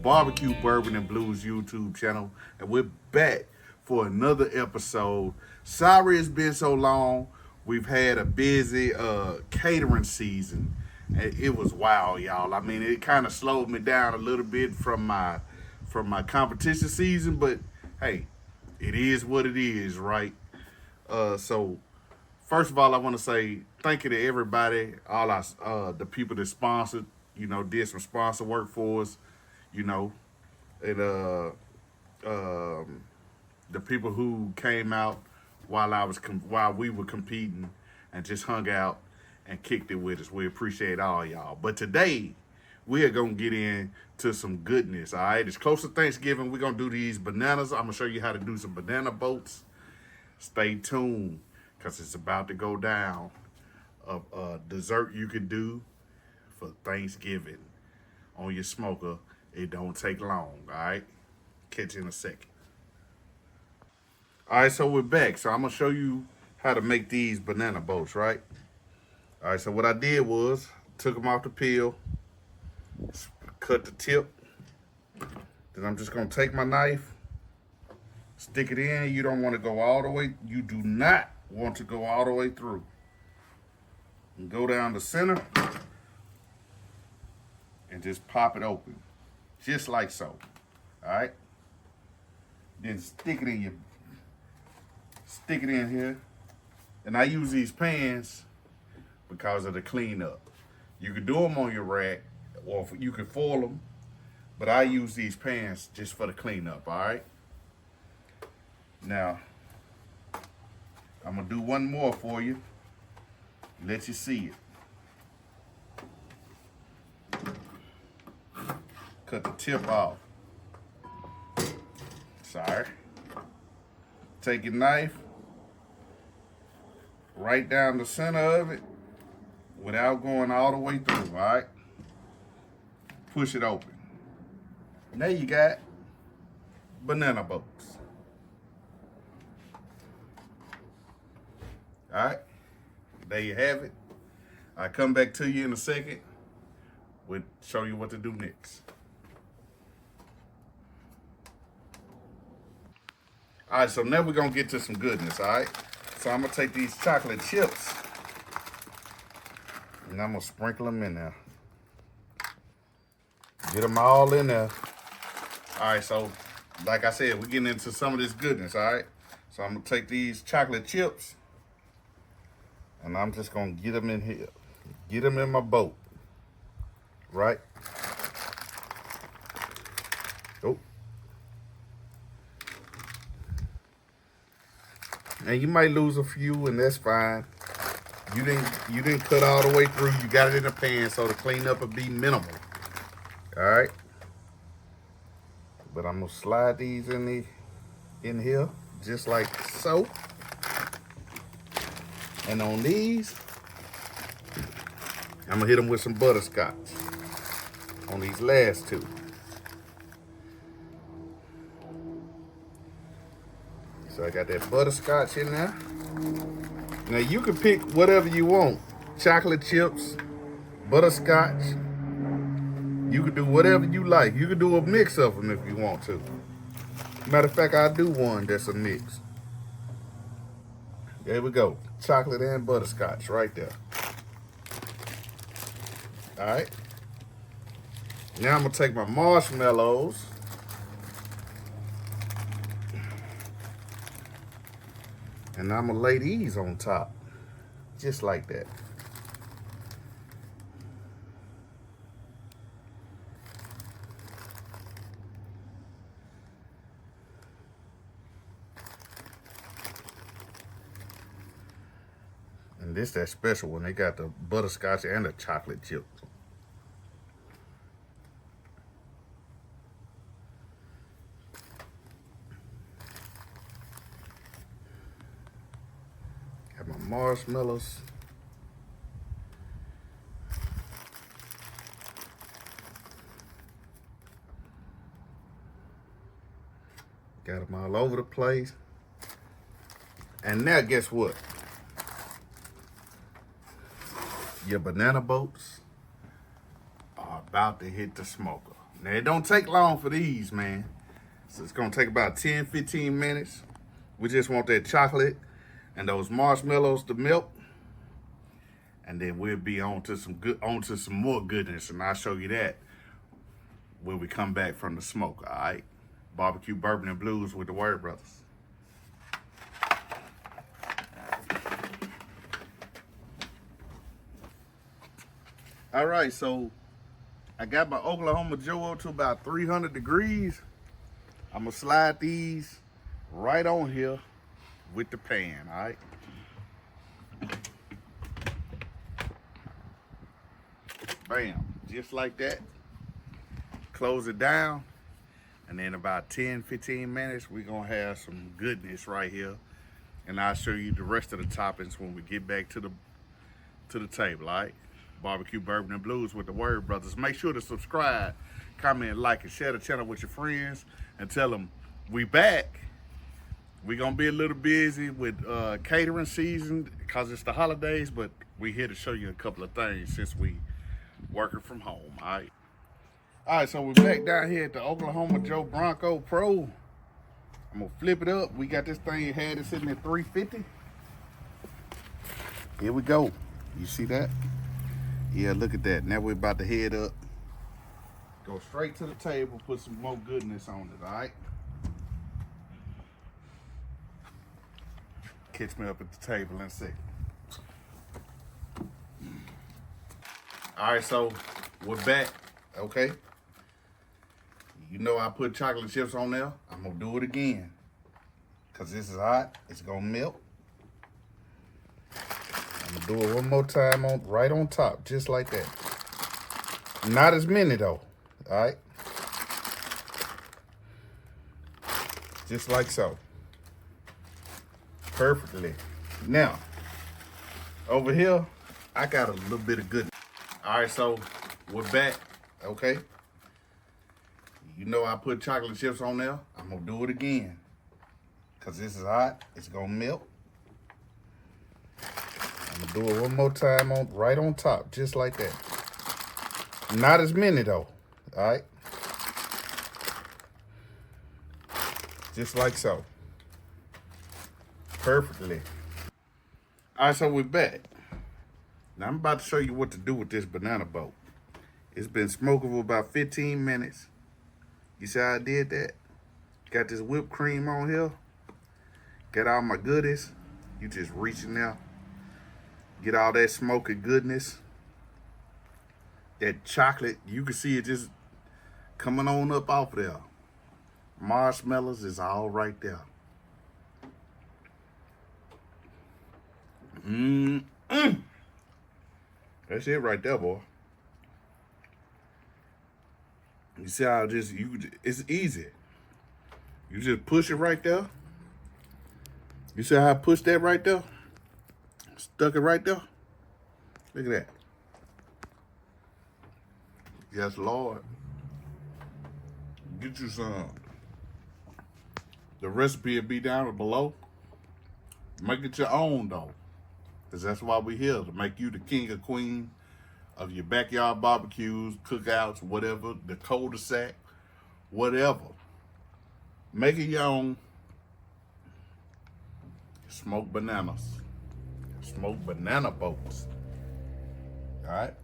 Barbecue Bourbon and Blues YouTube channel, and we're back for another episode. Sorry it's been so long. We've had a busy catering season. It was wild, y'all. I mean, it kind of slowed me down a little bit from my competition season, but hey, it is what it is, right? So first of all, I want to say thank you to everybody, all our the people that sponsored, did some sponsor work for us, you know, and the people who came out while we were competing and just hung out and kicked it with us. We appreciate all y'all. But today we are gonna get into some goodness. All right, it's close to Thanksgiving. We're gonna do these bananas. I'm gonna show you how to do some banana boats. Stay tuned, because it's about to go down. A dessert you could do for Thanksgiving on your smoker. It don't take long, all right? Catch you in a second. All right, so we're back. So I'm going to show you how to make these banana boats, right? All right, so what I did was took them off the peel, cut the tip. Then I'm just going to take my knife, stick it in. You don't want to go all the way. You do not want to go all the way through. And go down the center and just pop it open, just like so. All right. Then stick it in here. And I use these pans because of the cleanup. You can do them on your rack, or you can foil them, but I use these pans just for the cleanup. All right. Now I'm gonna do one more for you. Let you see it. Cut the tip off. Sorry. Take your knife, right down the center of it without going all the way through, all right? Push it open. Now you got banana boats. All right? There you have it. I'll come back to you in a second. We'll show you what to do next. All right, so now we're going to get to some goodness, all right? So I'm going to take these chocolate chips, and I'm going to sprinkle them in there. Get them all in there. All right, so like I said, we're getting into some of this goodness, all right? So I'm going to take these chocolate chips, and I'm just going to get them in here. Get them in my boat. Right? Oh. And you might lose a few, and that's fine. You didn't cut all the way through. You got it in the pan, so the cleanup will be minimal. All right? But I'm going to slide these in here, just like so. And on these, I'm gonna hit them with some butterscotch on these last two. So I got that butterscotch in there. Now you can pick whatever you want. Chocolate chips, butterscotch. You can do whatever you like. You can do a mix of them if you want to. Matter of fact, I'll do one that's a mix. There we go. Chocolate and butterscotch right there. All right. Now I'm going to take my marshmallows. And I'm going to lay these on top. Just like that. And this that special one. They got the butterscotch and the chocolate chip. Got my marshmallows. Got them all over the place. And now guess what? Your banana boats are about to hit the smoker. Now, it don't take long for these, man. So it's gonna take about 10, 15 minutes. We just want that chocolate and those marshmallows to melt. And then we'll be on to some more goodness, and I'll show you that when we come back from the smoke, all right? Barbecue, bourbon, and blues with the Word Brothers. All right, so I got my Oklahoma Joe to about 300 degrees. I'm gonna slide these right on here with the pan, all right? Bam, just like that. Close it down, and then about 10, 15 minutes, we're gonna have some goodness right here. And I'll show you the rest of the toppings when we get back to the table, all right? Barbecue, bourbon, and blues with the Word Brothers. Make sure to subscribe, comment, like, and share the channel with your friends, and tell them we back. We're gonna be a little busy with catering season because it's the holidays, but we here to show you a couple of things since we working from home, all right? All right, so we're back down here at the Oklahoma Joe Bronco Pro. I'm gonna flip it up. We got this thing had it sitting at 350. Here we go. You see that? Yeah, look at that. Now we're about to head up. Go straight to the table, put some more goodness on it, all right? Catch me up at the table in a second. All right, so we're back, okay? You know I put chocolate chips on there. I'm gonna do it again. Cause this is hot, it's gonna melt. I'm gonna do it one more time right on top, just like that. Not as many though, all right? Just like so. Perfectly. Now, over here, I got a little bit of goodness. All right, so we're back, okay? You know I put chocolate chips on there. I'm gonna do it again. Cause this is hot, it's gonna melt. I'm gonna do it one more time right on top, just like that. Not as many though, all right? Just like so. Perfectly. All right, so we're back. Now I'm about to show you what to do with this banana boat. It's been smoking for about 15 minutes. You see how I did that? Got this whipped cream on here. Got all my goodies. You just reach in there. Get all that smoky goodness. That chocolate, you can see it just coming on up off there. Marshmallows is all right there. That's it right there, boy. You see how it's easy. You just push it right there. You see how I pushed that right there? Stuck it right there. Look at that. Yes, Lord. Get you some. The recipe will be down below. Make it your own, though. Because that's why we're here, to make you the king or queen of your backyard barbecues, cookouts, whatever, the cul-de-sac, whatever. Make it your own. Smoked bananas. Smoked banana boats. All right?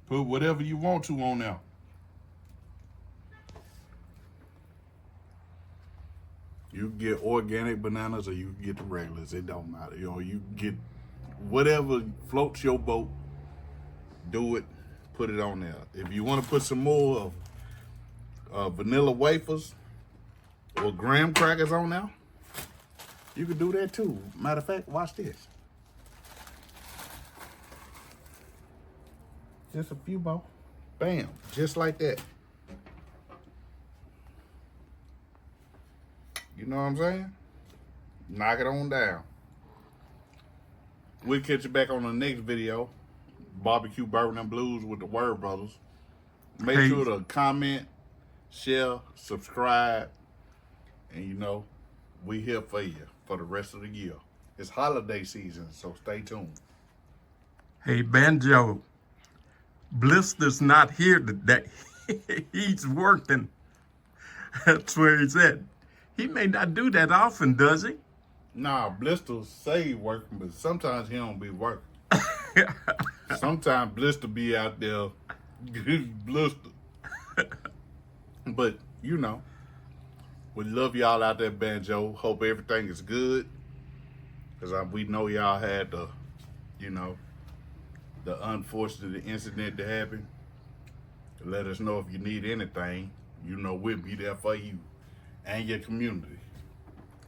Put whatever you want to on there. You can get organic bananas or you can get the regulars. It don't matter. You know, you get whatever floats your boat, do it, put it on there. If you want to put some more of vanilla wafers or graham crackers on there, you can do that too. Matter of fact, watch this. Just a few more. Bam, just like that. You know what I'm saying? Knock it on down. We'll catch you back on the next video. Barbecue, bourbon, and blues with the Word Brothers. Make sure to comment, share, subscribe, and you know, we here for you for the rest of the year. It's holiday season, so stay tuned. Hey, Banjo, Blister's not here today. He's working. That's where he's at. He may not do that often, does he? Nah, Blister say he working, but sometimes he don't be working. Sometimes Blister be out there, Blister. But you know, we love y'all out there, Banjo. Hope everything is good, cause we know y'all had the, you know, the unfortunate incident that happened. Let us know if you need anything. You know, we'll be there for you and your community.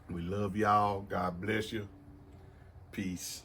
We love y'all. God bless you. Peace.